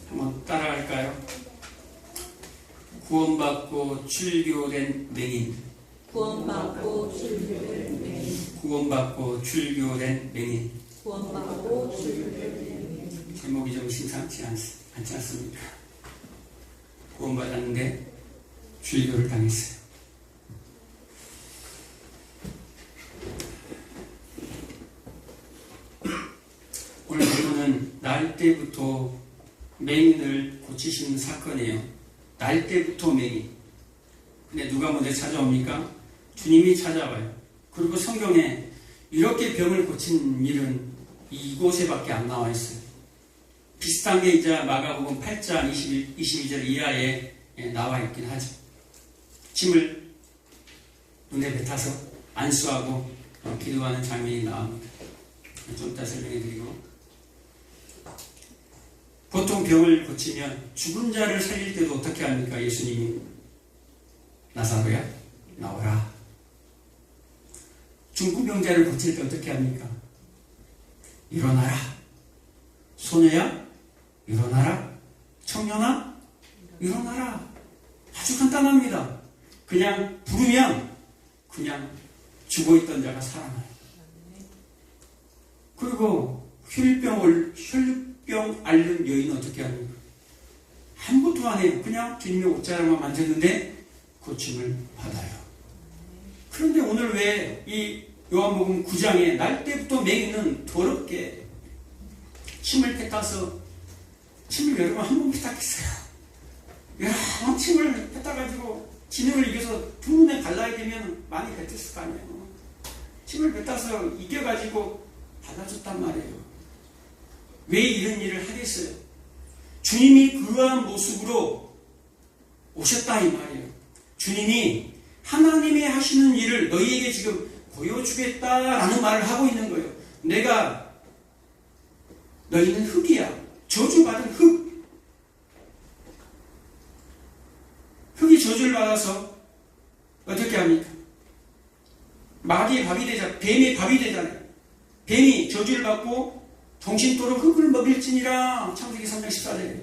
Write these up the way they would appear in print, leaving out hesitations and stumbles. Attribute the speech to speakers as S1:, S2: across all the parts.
S1: 한번 따라갈까요? 구원받고 출교된 맹인.
S2: 구원받고 출교된 맹인.
S1: 구원받고 출교된 맹인.
S2: 구원받고 출교된 맹인.
S1: 제목이 좀 심상치 않지 않습니까? 구원받았는데 출교를 당했어요. 오늘 본문은 날 때부터 맹인을 고치시는 사건이에요. 날 때부터 맹인. 근데 누가 먼저 찾아옵니까? 주님이 찾아와요. 그리고 성경에 이렇게 병을 고친 일은 이곳에밖에 안 나와 있어요. 비슷한 게 이제 마가복음 8장 22절 이하에 나와 있긴 하죠. 침을 눈에 뱉어서 안수하고 기도하는 장면이 나옵니다. 좀 이따 설명해 드리고, 보통 병을 고치면 죽은 자를 살릴 때도 어떻게 합니까? 예수님이 나사로야 나오라. 중풍병자를 고칠 때 어떻게 합니까? 일어나라. 소녀야 일어나라. 청년아 일어나라. 아주 간단합니다. 그냥 부르면 그냥 죽어있던 자가 살아나요. 그리고 혈병 앓는 여인은 어떻게 합니까? 아무것도 안 해요. 그냥 주님의 옷자락만 만졌는데 고침을 받아요. 그런데 오늘 왜 이 요한복음 9장에 날 때부터 맹인은 더럽게 침을 뱉어서, 침을 여러분 한 번 뱉었겠어요? 여러 침을 뱉어가지고 진흙을 이겨서 두 눈에 갈라야 되면 많이 뱉었을 거 아니에요. 침을 뱉어서 이겨가지고 받아줬단 말이에요. 왜 이런 일을 하겠어요? 주님이 그러한 모습으로 오셨다 이 말이에요. 주님이 하나님의 하시는 일을 너희에게 지금 보여주겠다라는 말을 하고 있는 거예요. 너희는 흙이야. 저주받은 흙. 흙이 저주를 받아서 어떻게 합니까? 마귀의 밥이 되잖아요. 뱀의 밥이 되잖아요. 뱀이 저주를 받고 동심토록 흙을 먹일지니라. 창세기 3장 14절에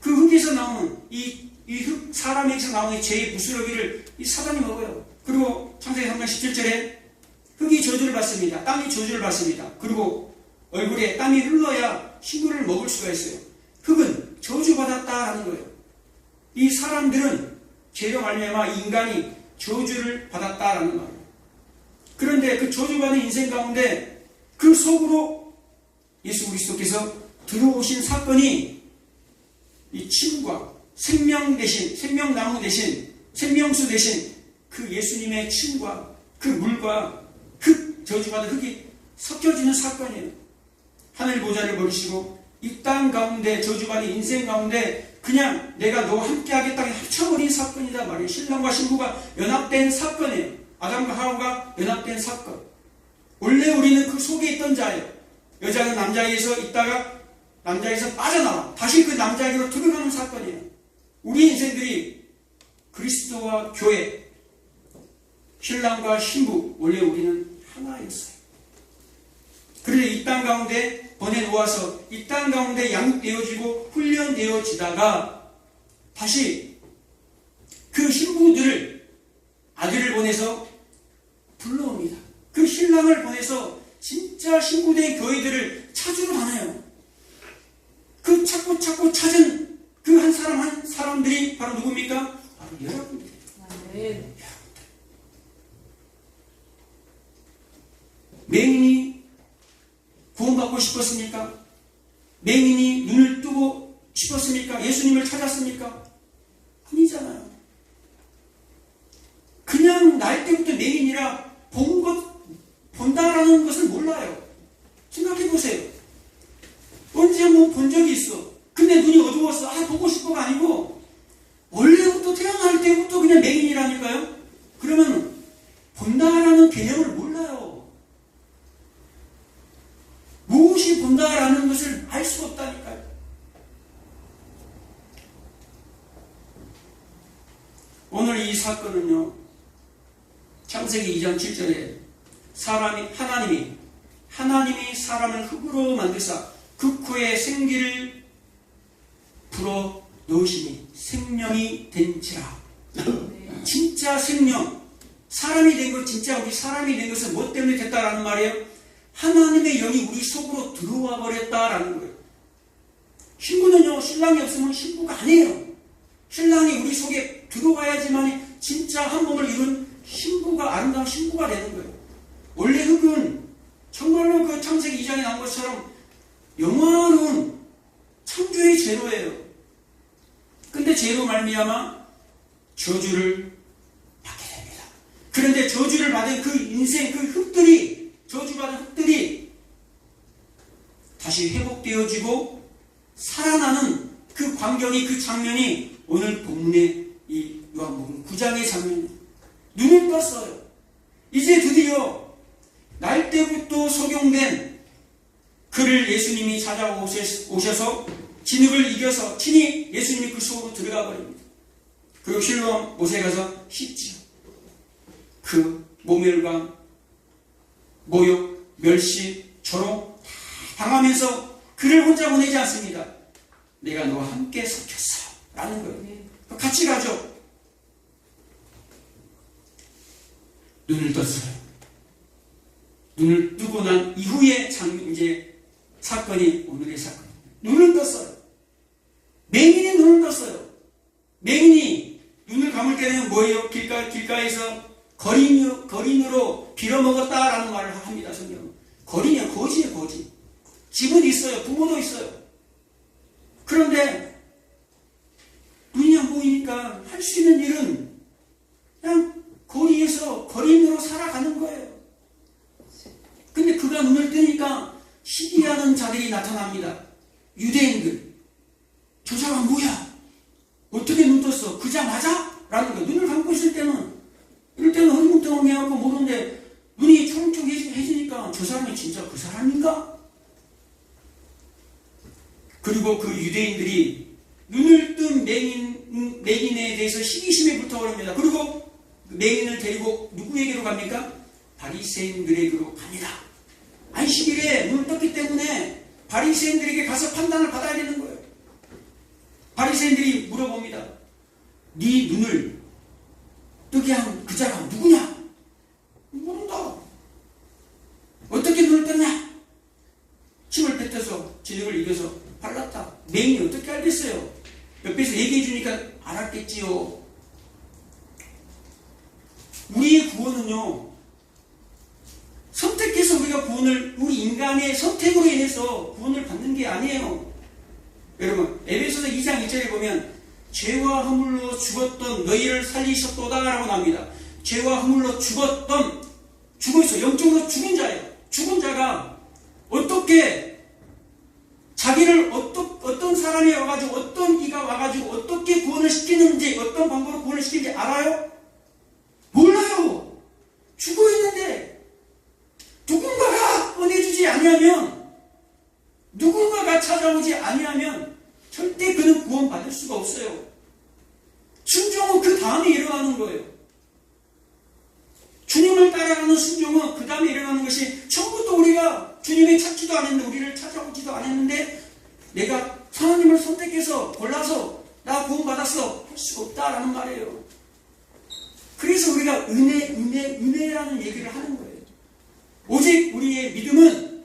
S1: 그 흙에서 나오는 이 흙, 사람에게서 나오는 죄의 부스러기를 이 사단이 먹어요. 그리고 창세기 3장 17절에 흙이 저주를 받습니다. 땅이 저주를 받습니다. 그리고 얼굴에 땀이 흘러야 식물을 먹을 수가 있어요. 흙은 저주받았다라는 거예요. 이 사람들은 죄로 말미암아 인간이 저주를 받았다라는 말이에요. 그런데 그 저주받은 인생 가운데 그 속으로 예수 그리스도께서 들어오신 사건이 이 침과 생명 대신, 생명나무 대신, 생명수 대신 그 예수님의 침과 그 물과 흙, 저주받은 흙이 섞여지는 사건이에요. 하늘 보좌를 버리시고 이 땅 가운데 저주받은 인생 가운데 그냥 내가 너와 함께 하겠다 합쳐버린 사건이다 말이에요. 신랑과 신부가 연합된 사건이에요. 아담과 하와가 연합된 사건. 원래 우리는 그 속에 있던 자예요. 여자는 남자에게서 있다가 남자에게서 빠져나와 다시 그 남자에게로 들어가는 사건이에요. 우리 인생들이 그리스도와 교회, 신랑과 신부, 원래 우리는 하나였어요. 그런데 이 땅 가운데 보내놓아서 이 땅 가운데 양육되어지고 훈련되어지다가 다시 그 신부들을, 아들을 보내서 불러옵니다. 그 신랑을 보내서 진짜 신부된 교회들을 찾으러 다녀요. 그 찾고 찾은 그 한 사람들이 바로 누굽니까? 바로 여러분들.
S2: 네.
S1: 맹인이 구원받고 싶었습니까? 맹인이 눈을 뜨고 싶었습니까? 예수님을 찾았습니까? 아니잖아요. 그냥 날 때부터 맹인이라 본다라는 것을 몰라요. 생각해 보세요. 언제 한번 본 적이 있어. 근데 눈이 어두웠어. 보고 싶어가 아니고 원래부터 태어날 때부터 그냥 맹인이라니까요. 그러면 본다라는 개념을 몰라요. 무엇이 본다라는 것을 알 수가 없다니까요. 오늘 이 사건은요, 창세기 2장 7절에 하나님이 사람을 흙으로 만드사 그 코에 생기를 불어 넣으시니 생명이 된지라. 진짜 생명, 사람이 된 것, 진짜 우리 사람이 된 것은 뭐 때문에 됐다라는 말이에요? 하나님의 영이 우리 속으로 들어와 버렸다라는 거예요. 신부는요, 신랑이 없으면 신부가 아니에요. 신랑이 우리 속에 들어와야지만 진짜 한 몸을 이룬 신부가, 아름다운 신부가 되는 거예요. 원래 흙은 정말로 그 창세기 2장에 나온 것처럼 영원한 창조의 재료예요. 근데 죄로 말미암아 저주를 받게 됩니다. 그런데 저주를 받은 그 인생, 그 흙들이, 저주받은 흙들이 다시 회복되어지고 살아나는 그 광경이, 그 장면이 오늘 본문의 이 요한복음 9장의 장면입니다. 눈을 떴어요. 이제 드디어 날 때부터 속용된 그를 예수님이 찾아오셔서 진흙을 이겨서 친히 예수님이 그 속으로 들어가 버립니다. 그리고 실로암 못에 가서 씻지요. 그 모멸감, 모욕, 멸시, 조롱 다 당하면서 그를 혼자 보내지 않습니다. 내가 너와 함께 섞였어 라는 거예요. 같이 가죠. 눈을 떴어요. 눈을 뜨고 난 이후의 이제 사건이 오늘의 사건입니다. 눈을 떴어요. 맹인이 눈을 떴어요. 맹인이 눈을 감을 때는 뭐예요? 길가에서 거린으로 빌어먹었다라는 말을 합니다. 성경은. 거린이야, 거지예요, 거지. 집은 있어요. 부모도 있어요. 그런데 눈이 안 보이니까 할 수 있는 일은 그냥 거리에서 거린으로 살아가는 거예요. 근데 그가 눈을 뜨니까 시기하는 자들이 나타납니다. 유대인들. 저 사람 뭐야? 어떻게 눈 떴어? 그자 맞아? 라는 거예요. 눈을 감고 있을 때는, 이럴 때는 흐리멍텅해갖고 모르는데 눈이 초롱초롱해지니까 저 사람이 진짜 그 사람인가? 그리고 그 유대인들이 눈을 뜬 맹인에 대해서 시기심에 불타오릅니다. 그리고 맹인을 데리고 누구에게로 갑니까? 바리새인들에게로 갑니다. 안식일에 눈을 떴기 때문에 바리새인들에게 가서 판단을 받아야 되는 거예요. 바리새인들이 물어봅니다. 네 눈을 뜨게 한 그 자가 누구냐? 모른다. 어떻게 눈을 떴냐? 침을 뱉어서 진흙을 이겨서 발랐다. 맹인이 어떻게 알겠어요? 옆에서 얘기해 주니까 알았겠지요. 우리의 구원은요, 선택해서 우리가 구원을, 우리 인간의 선택으로 인해서 구원을 받는 게 아니에요. 여러분, 에베소서 2장 2절에 보면 죄와 허물로 죽었던 너희를 살리셨도다 라고 나옵니다. 죄와 허물로 죽어있어. 영적으로 죽은 자예요. 죽은 자가 어떻게 자기를 어떤 사람이 와가지고 어떤 이가 와가지고 어떻게 구원을 시키는지, 어떤 방법으로 구원을 시키는지 알아요? 몰라요. 죽어있는데 누군가가 꺼내주지 아니하면, 누군가가 찾아오지 아니하면 절대 그는 구원받을 수가 없어요. 순종은 그 다음에 일어나는 거예요. 주님을 따라가는 순종은 그 다음에 일어나는 것이, 처음부터 우리가 주님을 찾지도 않았는데, 우리를 찾아오지도 않았는데 내가 하나님을 선택해서 골라서 나 구원받았어 할 수가 없다라는 말이에요. 그래서 우리가 은혜라는 얘기를 하는 거예요. 오직 우리의 믿음은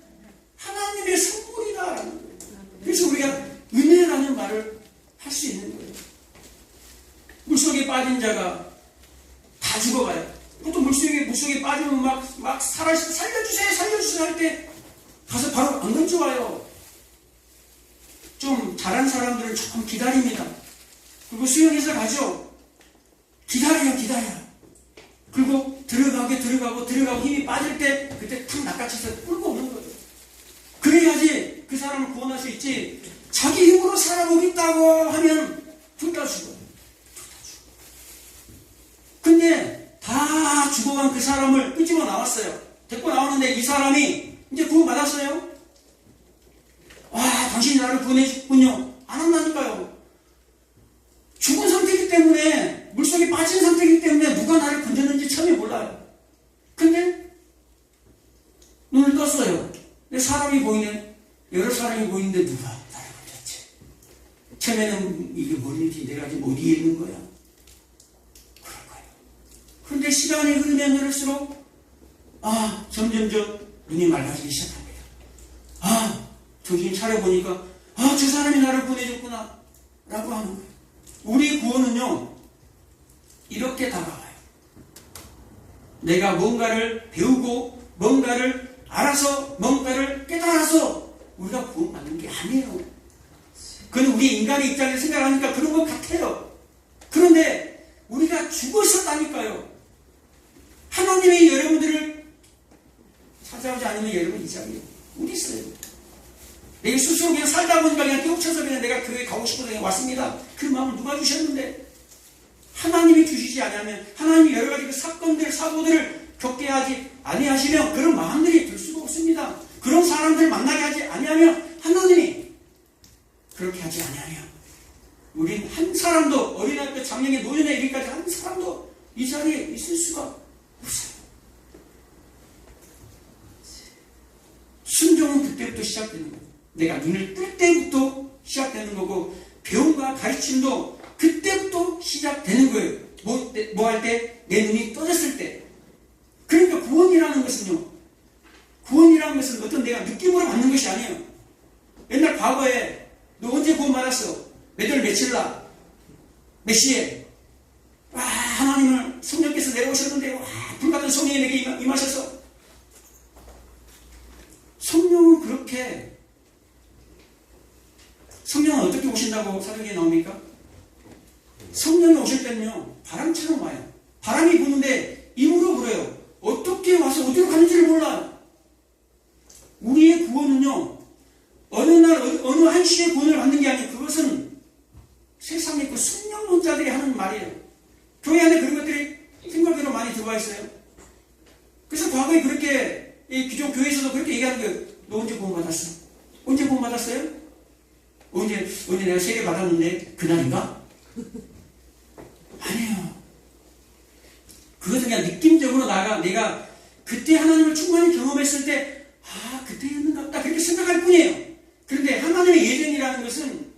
S1: 하나님의 선물이다라는 거예요. 그래서 우리가 은혜라는 말을 할 수 있는 거예요. 물속에 빠진 자가 다 죽어가요. 보통 물속에 빠지면 막 살려주세요 할 때 가서 바로 안 건져와요. 좀 잘한 사람들은 조금 기다립니다. 그리고 수영해서 가죠. 기다려. 그리고 들어가고 힘이 빠질 때 그때 탁 낚아쳐서 끌고 오는 거예요. 그래야지 그 사람을 구원할 수 있지. 자기 힘으로 살아보겠다고 하면 둘 다 죽어요. 근데 다 죽어간 그 사람을 끄집어 나왔어요. 데리고 나오는데 이 사람이 이제 구원받았어요. 와, 당신이 나를 구원해줬군요. 안 한다니까요. 죽은 상태이기 때문에, 물속에 빠진 상태이기 때문에 누가 나를 건졌는지 처음에 몰라요. 근데 눈을 떴어요. 사람이 보이네. 여러 사람이 보이는데 누가 나를 보였지? 처음에는 이게 뭔지 내가 지금 어디에 있는 거야? 그럴 거예요. 그런데 시간이 흐르면 흐를수록 점점점 눈이 맑아지기 시작합니다. 정신 차려보니까 저 사람이 나를 보내줬구나 라고 하는 거예요. 우리 구원은요 이렇게 다가와요. 내가 뭔가를 배우고 뭔가를 알아서 뭔가를 깨달아서 우리가 구원받는 게 아니에요. 그건 우리 인간의 입장에서 생각하니까 그런 것 같아요. 그런데 우리가 죽었었다니까요. 하나님이 여러분들을 찾아오지 않으면 여러분 이 자리에 어디 있어요? 내가 스스로 그냥 살다 보니까 그냥 깨우쳐서 그냥 내가 교회 가고 싶어서 그냥 왔습니다. 그 마음을 누가 주셨는데? 하나님이 주시지 않으면, 하나님이 여러 가지 그 사건들, 사고들을 겪게 하지 아니하시면 그런 마음들이 들 수가 없습니다. 그런 사람들 만나게 하지 아니하면, 하나님이 그렇게 하지 아니하면 우린 한 사람도 어린아이부터 장년의 노년에 이르기까지 한 사람도 이 자리에 있을 수가 없어요. 순종은 그때부터 시작되는 거예요. 내가 눈을 뜰 때부터 시작되는 거고, 배움과 가르침도 그때부터 시작되는 거예요. 뭐 할 때? 내 눈이 떠졌을 때. 그러니까 구원이라는 것은요, 구원이라는 것은 어떤 내가 느낌으로 받는 것이 아니에요. 옛날 과거에 너 언제 구원 받았어? 몇 월 며칠 날? 몇 시에? 하나님을 성령께서 내려오셨는데 불같은 성령이 내게 임하셔서. 성령은 그렇게, 성령은 어떻게 오신다고 사도행전에 나옵니까? 성령이 오실 때는요 바람처럼 와요. 바람이 부는데 입으로 불어요. 어떻게 와서 어디로 가는지를 몰라요. 우리의 구원은요 어느 날 어느 한시에 구원을 받는 게 아니에요. 그것은 세상에 그 순영론자들이 하는 말이에요. 교회 안에 그런 것들이 생각외로 많이 들어와 있어요. 그래서 과거에 그렇게 기존 교회에서도 그렇게 얘기하는 거예요. 너 언제 구원 받았어? 언제 구원 받았어요? 언제 내가 세례 받았는데 그날인가? 아니에요. 그것은 그냥 느낌적으로 내가 그때 하나님을 충만히 경험했을 때 그때였는가 보다 그렇게 생각할 뿐이에요. 그런데 하나님의 예정이라는 것은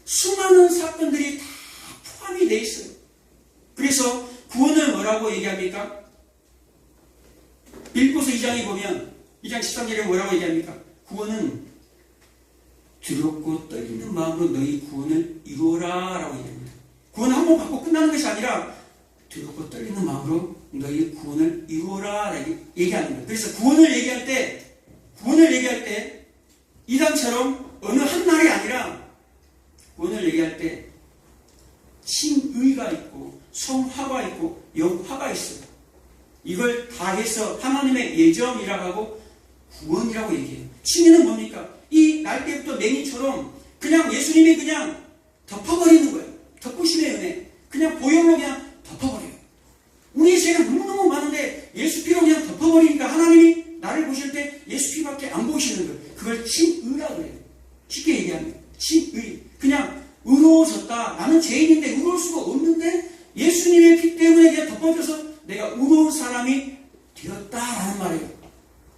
S1: 수많은 사건들이 다 포함이 되어 있어요. 그래서 구원을 뭐라고 얘기합니까? 빌보서 2장에 보면 2장 13절에 뭐라고 얘기합니까? 구원은 두렵고 떨리는 마음으로 너희 구원을 이루어라 라고 얘기합니다. 구원 한 번 받고 끝나는 것이 아니라 두렵고 떨리는 마음으로 너희 구원을 이루어라 라고 얘기하는 거예요. 그래서 구원을 얘기할 때 이단처럼 어느 한 날이 아니라 구원을 얘기할 때 칭의가 있고 성화가 있고 영화가 있어요. 이걸 다 해서 하나님의 예정이라고 하고 구원이라고 얘기해요. 칭의는 뭡니까? 이 날때부터 맹인처럼 그냥 예수님이 그냥 덮어버리는 거예요. 덮으심의 은혜. 그냥 보혈로 그냥 덮어버려요. 우리의 죄가 너무너무 많은데 예수 피로 그냥 덮어버리니까 하나님이 나를 보실 때 예수 피밖에 안 보시는 거예요. 그걸 칭의라고 해요. 쉽게 얘기하면 칭의. 그냥 의로워졌다. 나는 죄인인데 의로울 수가 없는데 예수님의 피 때문에 그냥 덮어져서 내가 의로운 사람이 되었다라는 말이에요.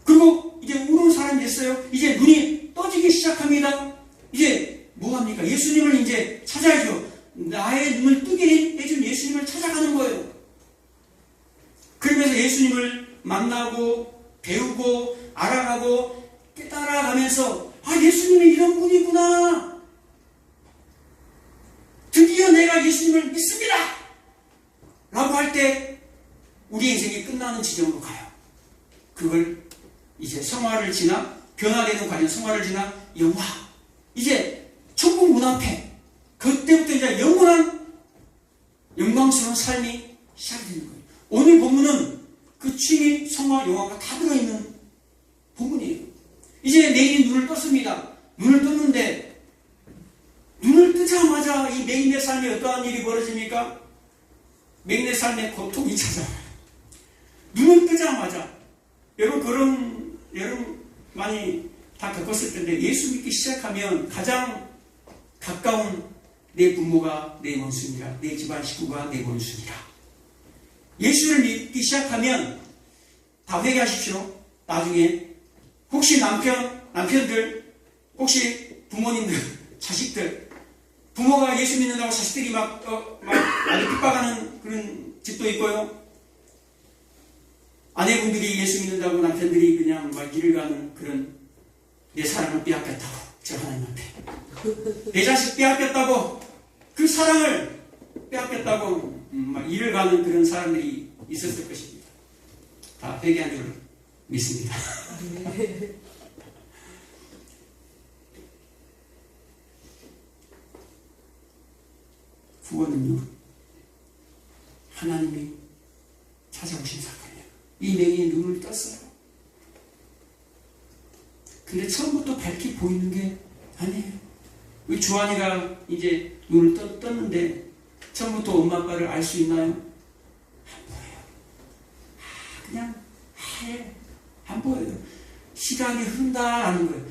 S1: 그리고 이제 의로운 사람이 됐어요. 이제 눈이 떠지기 시작합니다. 이제 뭐합니까? 예수님을 이제 찾아야죠. 나의 눈을 뜨게 해준 예수님을 찾아가는 거예요. 그러면서 예수님을 만나고 배우고 알아가고 깨달아가면서 예수님이 이런 분이구나. 드디어 내가 예수님을 믿습니다. 라고 할 때 우리 인생이 끝나는 지점으로 가요. 그걸 이제 성화를 지나 변화되는 과정, 성화를 지나 영화. 이제 천국 문 앞에 그때부터 이제 영원한 영광스러운 삶이 시작되는 거예요. 오늘 본문은 그 칭의, 성화, 영화가 다 들어있는 본문이에요. 이제 내일이 눈을 떴습니다. 눈을 떴는데 눈을 뜨자마자 이 맹인의 삶에 어떠한 일이 벌어집니까? 맹인의 삶에 고통이 찾아와요. 눈을 뜨자마자 여러분 많이 다 겪었을 텐데 예수 믿기 시작하면 가장 가까운 내 부모가 내 원수니라, 내 집안 식구가 내 원수니라. 예수를 믿기 시작하면 다 회개하십시오. 나중에 혹시 남편들, 혹시 부모님들, 자식들, 부모가 예수 믿는다고 자식들이 막 아주 핍박하는 그런 집도 있고요. 아내분들이 예수 믿는다고 남편들이 그냥 막 일을 가는 그런, 내 사랑을 빼앗겼다고, 저 하나님 앞에. 내 자식 빼앗겼다고, 그 사랑을 빼앗겼다고 막 일을 가는 그런 사람들이 있었을 것입니다. 다 회개한 줄 믿습니다. 구원은요, 하나님이 찾아오신 사건이에요. 이 맹인이 눈을 떴어요. 근데 처음부터 밝게 보이는 게 아니에요. 우리 주한이가 이제 눈을 떴는데 처음부터 엄마 아빠를 알 수 있나요? 안 보여요. 그냥 안 보여요. 시간이 흐른다라는 거예요.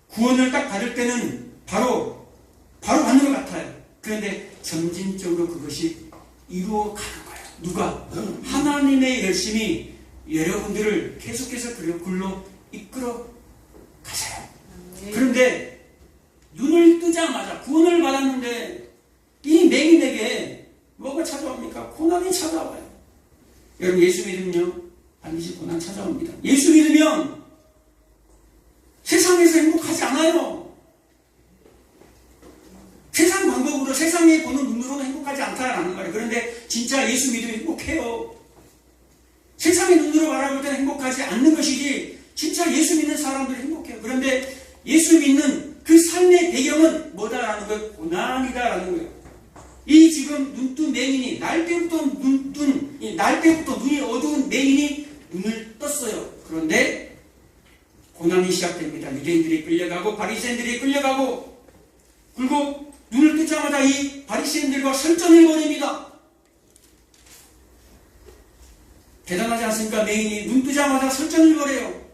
S1: 구원을 딱 받을 때는 바로 받는 것 같아요. 그런데 점진적으로 그것이 이루어가는 거예요. 누가? 하나님의 열심이 여러분들을 계속해서 글로 이끌어 가세요. 그런데 눈을 뜨자마자 구원을 받았는데 이 맹인에게 뭐가 찾아옵니까? 고난이 찾아와요. 여러분, 예수 믿으면요, 반드시 고난 찾아옵니다. 예수 믿으면 세상에서 행복하지 않아요. 세상 방법으로, 세상에 보는 눈으로는 행복하지 않다라는 말이에요. 그런데 진짜 예수 믿으면 행복해요. 세상의 눈으로 바라볼 때는 행복하지 않는 것이지, 진짜 예수 믿는 사람들은 행복해요. 그런데 예수 믿는 그 삶의 배경은 뭐다라는 거예요? 고난이다라는 거예요. 이 지금 눈뜬 맹인이, 날 때부터 눈이 어두운 맹인이 눈을 떴어요. 그런데 고난이 시작됩니다. 유대인들이 끌려가고 바리새인들이 끌려가고, 그리고 눈을 뜨자마자 이 바리새인들과 설전을 벌입니다. 대단하지 않습니까? 맹인이 눈 뜨자마자 설전을 벌여요.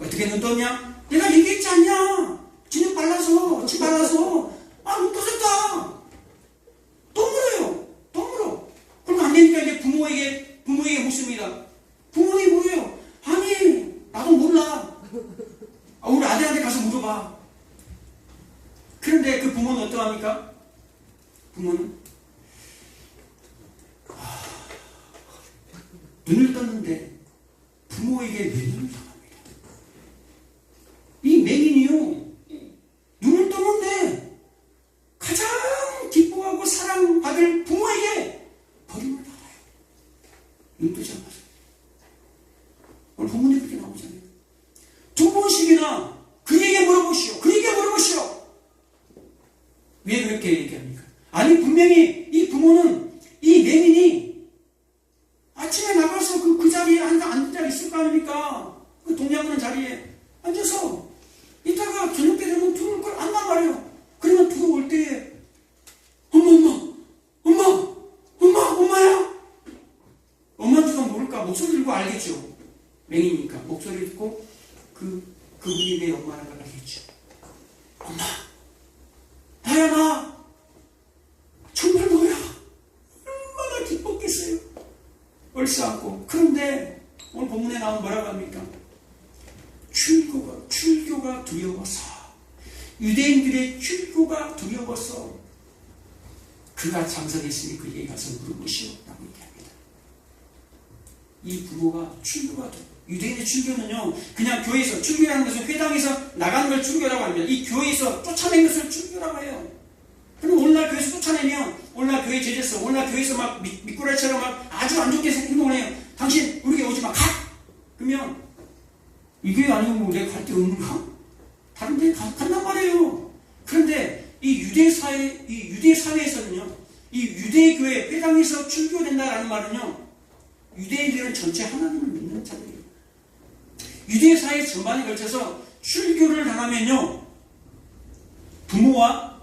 S1: 어떻게 눈 떴냐? 내가 얘기했지 않냐? 지는 발라서, 눈 떠졌다. 또 물어요. 그럼 안 되니까 이제 부모에게 묻습니다. 부모에게 물어요. 아니, 나도 몰라. 우리 아들한테 가서 물어봐. 그런데 그 부모는 어떠합니까? 부모는 눈을 떴는데 부모에게 외면을 당합니다. 이 맹인이요, 눈을 떴는데 가장 기뻐하고 사랑받을 부모에게 버림을 받아요. 눈 뜨자마자. 오늘 본문에 그렇게 나오잖아요. 두 번씩이나 그에게 물어보시오. 왜 그렇게 얘기합니까? 아니, 분명히 이 부모는 이 맹인이 아침에 나가서 그 자리에 앉은 자리 있을 거 아닙니까? 그 동양하는 자리에 앉아서 이따가 저녁 때 되면 들어올 안단 말이에요. 그러면 들어올 때에 엄마야? 엄마인 줄도 모를까? 목소리 듣고 알겠죠. 맹이니까 목소리 듣고 그분이 내 엄마라는 걸 알겠죠. 엄마, 나야 나. 정말 뭐야? 얼마나 기뻤겠어요. 얼싸안고. 그런데 오늘 본문에 나온 뭐라고 합니까? 출교가 두려워서, 유대인들의 출교가 두려워서 그가 장성했으니 그에게 가서 물어보시오 라고 얘기합니다. 이 부모가 출교가 유대인의 출교는요, 그냥 교회에서, 출교라는 것은 회당에서 나가는 걸 출교라고 합니다. 이 교회에서 쫓아낸 것을 출교라고 해요. 그럼 오늘날 교회에서 쫓아내면, 오늘날 교회 제재서, 오늘날 교회에서 막 미꾸라지처럼 막 아주 안 좋게 행동을 해요. 당신 우리 교회 오지 마, 가! 그러면 이 교회 아니면 뭐 내가 갈 데 없는가? 다른 데 간단 말이에요. 그런데 이 유대 사회에서는요, 이 유대 교회 회당에서 출교된다라는 말은요, 유대인들은 전체 하나님을 믿는 자들이에요. 유대 사회 전반에 걸쳐서 출교를 당하면요, 부모와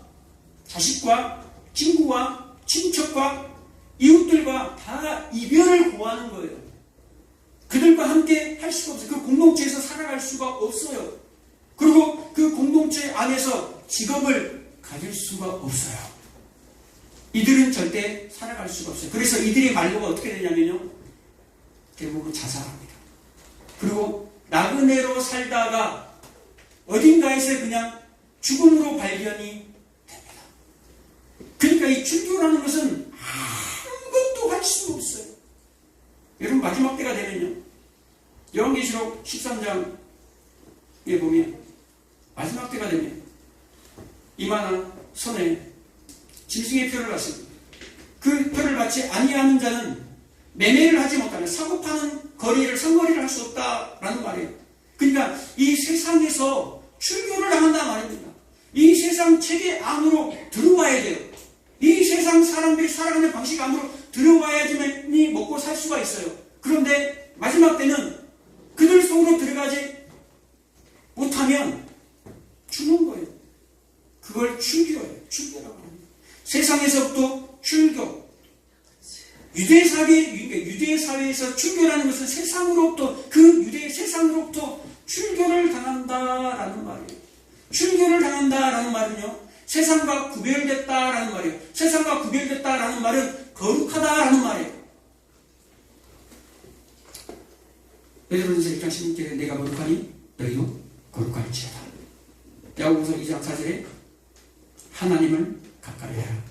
S1: 자식과 친구와 친척과 이웃들과 다 이별을 고하는 거예요. 그들과 함께 할 수가 없어요. 그 공동체에서 살아갈 수가 없어요. 그리고 그 공동체 안에서 직업을 가질 수가 없어요. 이들은 절대 살아갈 수가 없어요. 그래서 이들의 말로가 어떻게 되냐면요, 대부분 자살합니다. 그리고 나그네로 살다가 어딘가에서 그냥 죽음으로 발견이 됩니다. 그러니까 이 출교라는 것은 아무것도 할 수 없어요. 여러분 마지막 때가 되면요. 요한계시록 13장에 보면 마지막 때가 되면 이만한 손에 짐승의 표를 받습니다. 그 표를 받지 아니하는 자는 매매를 하지 못하면 사고 파는 거리를 상거리를 할 수 없다라는 말이에요. 그러니까 이 세상에서 출교를 당한다 말입니다. 이 세상 체계 안으로 들어와야 돼요. 이 세상 사람들이 살아가는 방식 안으로 들어와야지만이 먹고 살 수가 있어요. 그런데 마지막 때는 그들 속으로 들어가지 못하면 죽는 거예요. 그걸 출교예요. 출교라고 합니다. 세상에서부터 출교. 유대 사회에서 출교라는 것은 세상으로부터 그 유대 세상으로부터 출교를 당한다라는 말이에요. 출교를 당한다라는 말은요. 세상과 구별됐다라는 말이에요. 세상과 구별됐다라는 말은 거룩하다라는 말이에요. 베드로전서 1장 16절에 내가 거룩하니 너희도 거룩할지어다. 야고보서 2장 4절에 하나님을 가까이 하라.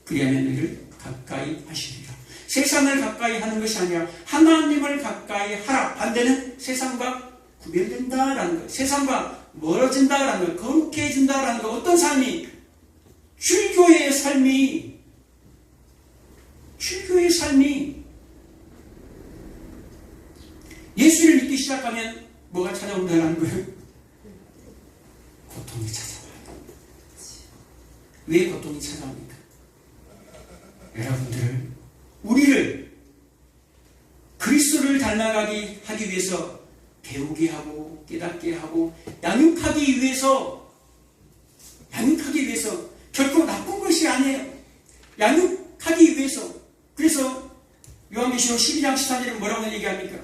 S1: 그리하면 너희를 가까이 하시리라. 세상을 가까이 하는 것이 아니라 하나님을 가까이 하라. 반대는 세상과 구별된다라는 거예요. 세상과 멀어진다라는 거예요. 거룩해진다라는 거예요. 어떤 삶이? 출교의 삶이 예수를 믿기 시작하면 뭐가 찾아온다는 거예요? 고통이 찾아와요. 왜 고통이 찾아옵니까? 우리를 그리스도를 닮아가게 하기 위해서 배우게 하고 깨닫게 하고 양육하기 위해서 결코 나쁜 것이 아니에요. 양육하기 위해서. 그래서 요한계시록 12장 14절에 뭐라고 얘기합니까?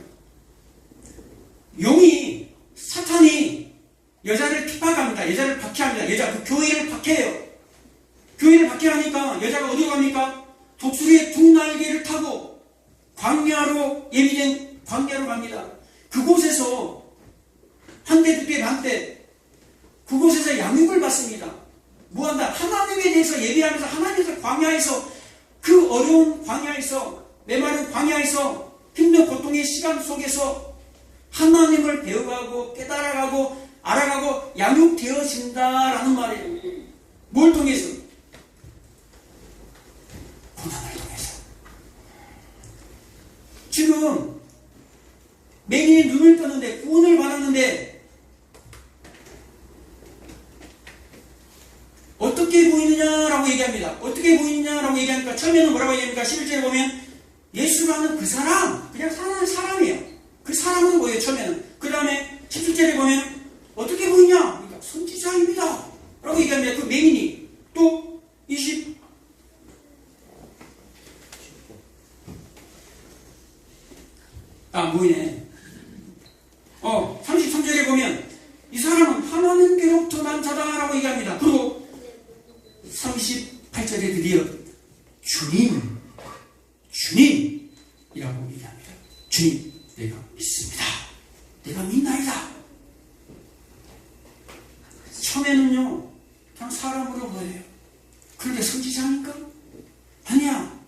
S1: 용이 사탄이 여자를 핍박합니다. 여자를 박해합니다. 그 교회를 박해해요. 교회를 박해하니까 여자가 어디로 갑니까? 독수리의 두 날개를 타고 광야로 예비된 광야로 갑니다. 그곳에서 한때 두때 반때 그곳에서 양육을 받습니다. 뭐한다? 하나님에 대해서 예배하면서 하나님에서 광야에서 그 어려운 광야에서 메마른 광야에서 힘든 고통의 시간 속에서 하나님을 배워가고 깨달아가고 알아가고 양육되어진다라는 말이에요. 뭘 통해서? 고난을 통해서. 지금 맹인이 눈을 떴는데 구원을 받았는데 어떻게 보이느냐라고 얘기합니다. 어떻게 보이느냐라고 얘기하니까 처음에는 뭐라고 얘기합니까? 11절에 보면 예수라는 그 사람, 그냥 사는 사람이에요. 그 사람은 뭐예요? 처음에는. 그 다음에 17절에 보면 어떻게 보이냐? 그러니까 선지자입니다 라고 얘기합니다. 그 맹인이. 또 20 보이네. 33절에 보면 이 사람은 하나님께로부터 난 자다라고 얘기합니다. 그리고 38절에 드디어 주님이라고 얘기합니다. 주님, 내가 믿습니다. 내가 믿나이다. 처음에는요, 그냥 사람으로 보여요. 그런데 선지자입니까? 아니야.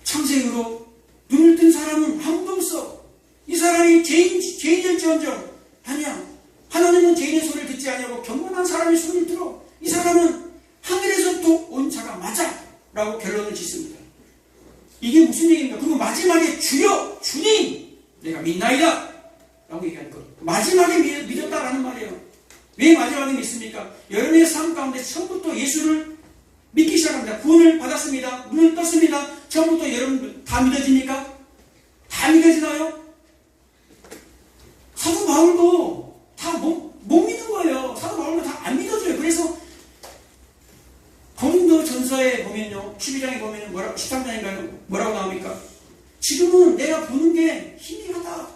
S1: 창세기로 눈을 뜬 사람은 아무도 없어. 이 사람이 죄인일지언정 아니야. 하나님은 죄인의 소리를 듣지 않냐고 경건한 사람의 소리를 들어. 이 사람은 하늘에서부터 온 자가 맞아 라고 결론을 짓습니다. 이게 무슨 얘기입니까? 그리고 마지막에 주여 주님 내가 믿나이다 라고 얘기하는 거. 마지막에 믿었다라는 말이에요. 왜 마지막에 믿습니까? 여러분의 삶 가운데 처음부터 예수를 믿기 시작합니다. 구원을 받았습니다. 눈을 떴습니다. 처음부터 여러분 다 믿어집니까? 다 믿어지나요? 사도 바울도 다 못 믿는 거예요. 사도 바울도 다 안 믿어져요. 그래서 고린도 전서에 보면요, 12장에 보면 13장인가요? 뭐라고 나옵니까? 지금은 내가 보는 게 희미하다.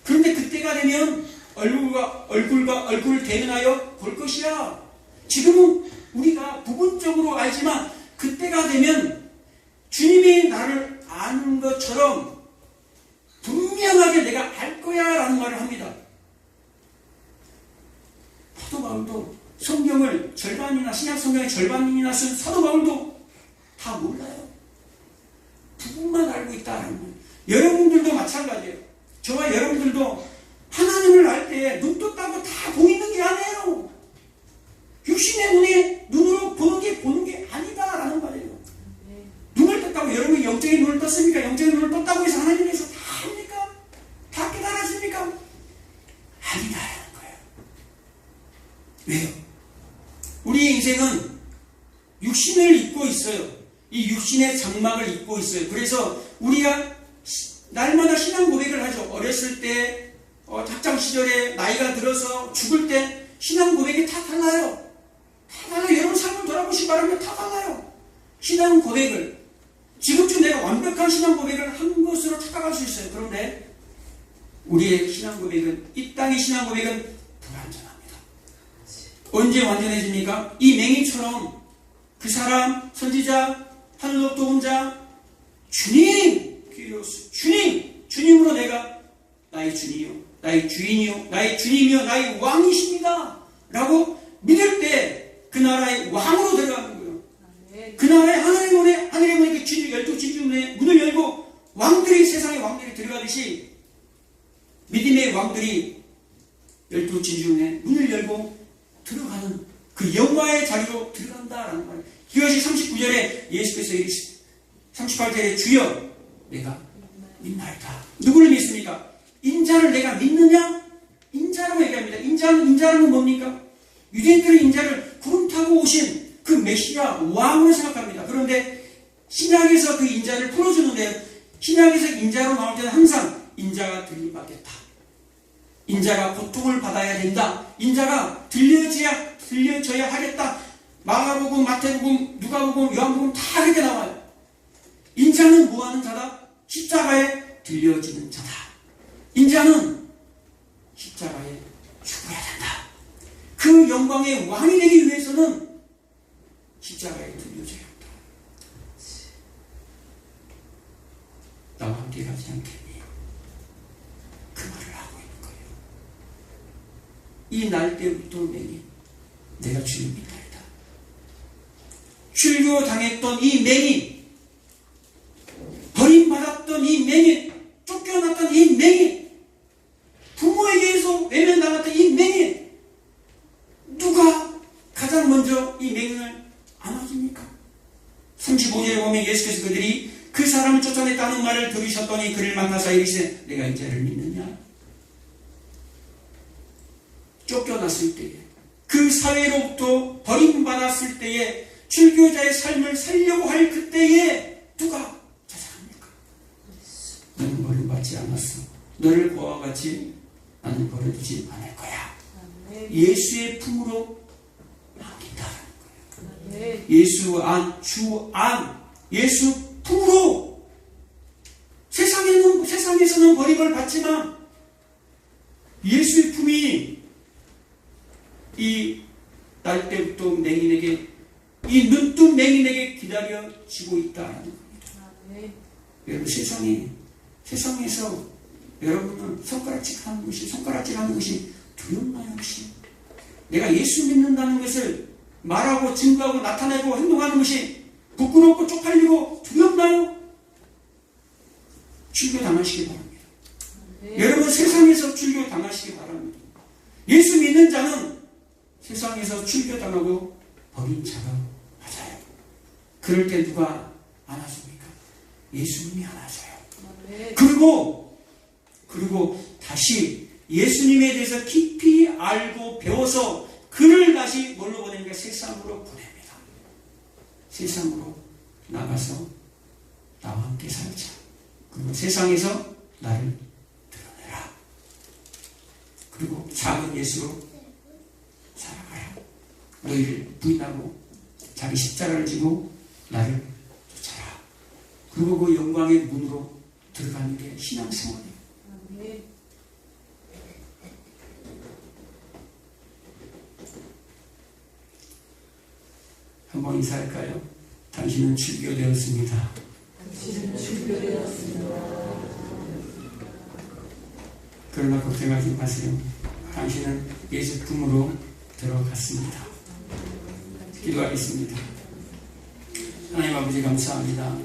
S1: 그런데 그때가 되면 얼굴과 얼굴 대면하여 볼 것이야. 지금은 우리가 부분적으로 알지만 그때가 되면 주님이 나를 아는 것처럼 분명하게 내가 알 거야 라는 말을 합니다. 사도 바울도 성경을 절반이나 신약 성경의 절반이나 쓴 사도 바울도 다 몰라요. 부분만 알고 있다는 거예요. 여러분들도 마찬가지예요. 저와 여러분들도 하나님을 알 때 눈 떴다고 다 보이는 게 아니에요. 육신의 눈으로 보는 게 아니다라는 말이에요. 눈을 떴다고 여러분이 영적인 눈을 떴습니까? 영적인 눈을 떴다고 해서 하나님께서 다 합니까? 다 깨달았습니까? 아니다라는 거예요. 왜요? 우리의 인생은 육신을 입고 있어요. 이 육신의 장막을 입고 있어요. 그래서 우리가 날마다 신앙 고백을 하죠. 어렸을 때, 학창 시절에 나이가 들어서 죽을 때 신앙 고백이 다 달라요. 다 달라요. 여러분 삶을 돌아보시기 바랍니다. 다 달라요. 신앙 고백을 지금쯤 내가 완벽한 신앙 고백을 한 것으로 착각할 수 있어요. 그런데 우리의 신앙 고백은, 이 땅의 신앙 고백은 불완전합니다. 언제 완전해집니까? 이 맹인처럼 그 사람, 선지자, 하늘로 또 혼자 주님, kyrios, 주님으로 내가 나의 주님이요, 나의 주인이요, 나의 주님이요, 나의 왕이십니다 라고 믿을 때 그 나라의 왕으로 들어가는 거예요. 그 나라의 하늘의 문에 그 12진주문에 문을 열고 왕들이, 세상의 왕들이 들어가듯이 믿음의 왕들이 12진주문에 문을 열고 들어가는 그 영화의 자리로 들어간다라는 말이에요. 이것이 39절에 예수께서 이르시되 38절에 주여 내가 믿나이다. 누구를 믿습니까? 인자를 내가 믿느냐? 인자라고 얘기합니다. 인자는 뭡니까? 유대인들은 인자를 구름 타고 오신 그 메시아 왕으로 생각합니다. 그런데 신약에서 그 인자를 풀어주는데, 신약에서 인자로 나올 때는 항상 인자가 들림받겠다, 인자가 고통을 받아야 된다, 인자가 들려져야 하겠다. 마가복음, 마태복음, 누가복음, 요한복음 다 이렇게 나와요. 인자는 뭐하는 자다? 십자가에 들려지는 자다. 인자는 십자가에 죽어야 된다. 그 영광의 왕이 되기 위해서는 십자가에 들려져야 한다. 나와 함께 가지 않겠니? 그 말을 하고 있는 거예요. 이 날 때부터 내가 주님이다. 출교 당했던 이 맹인, 버림받았던 이 맹인, 쫓겨났던 이 맹인, 부모에게서 외면당했던 이 맹인, 누가 가장 먼저 이 맹인을 안아줍니까? 35절에 보면 예수께서 그들이 그 사람을 쫓아냈다는 말을 들으셨더니 그를 만나서 이르시되 내가 인자를 믿느냐? 쫓겨났을 때에, 그 사회로부터 버림받았을 때에, 출교자의 삶을 살려고 할 그때에 누가 찾아갑니까? 너는 버림받지 않았어. 너를 보아와 같이 나는 버려두지 않을 거야. 예수의 품으로 맡긴다는 거예요. 예수 안, 주 안, 예수 품으로. 세상에서는 버림을 받지만 예수의 품이 이 날 때부터 맹인에게, 이 눈뜬 맹인에게 기다려지고 있다는 겁니다. 여러분, 세상에서 여러분은 손가락질 하는 것이 두렵나요? 혹시 내가 예수 믿는다는 것을 말하고 증거하고 나타내고 행동하는 것이 부끄럽고 쪽팔리고 두렵나요? 출교 당하시기 바랍니다. 여러분, 세상에서 출교 당하시기 바랍니다. 예수 믿는 자는 세상에서 출교 당하고 버린 자가 맞아요. 그럴 때 누가 안아줍니까? 예수님이 안아줘요. 그리고 다시 예수님에 대해서 깊이 알고 배워서 그를 다시 뭘로 보냅니까? 세상으로 보냅니다. 세상으로 나가서 나와 함께 살자. 그리고 세상에서 나를 드러내라. 그리고 작은 예수로 살아가라. 너희를 부인하고 자기 십자가를 지고 나를 쫓아라. 그리고 그 영광의 문으로 들어가는 게 신앙생활이에요. 한번 인사할까요? 당신은 출교되었습니다. 그러나 걱정하지 마세요. 당신은 예수 품으로 들어갔습니다. 기도하겠습니다. 하나님 아버지 감사합니다.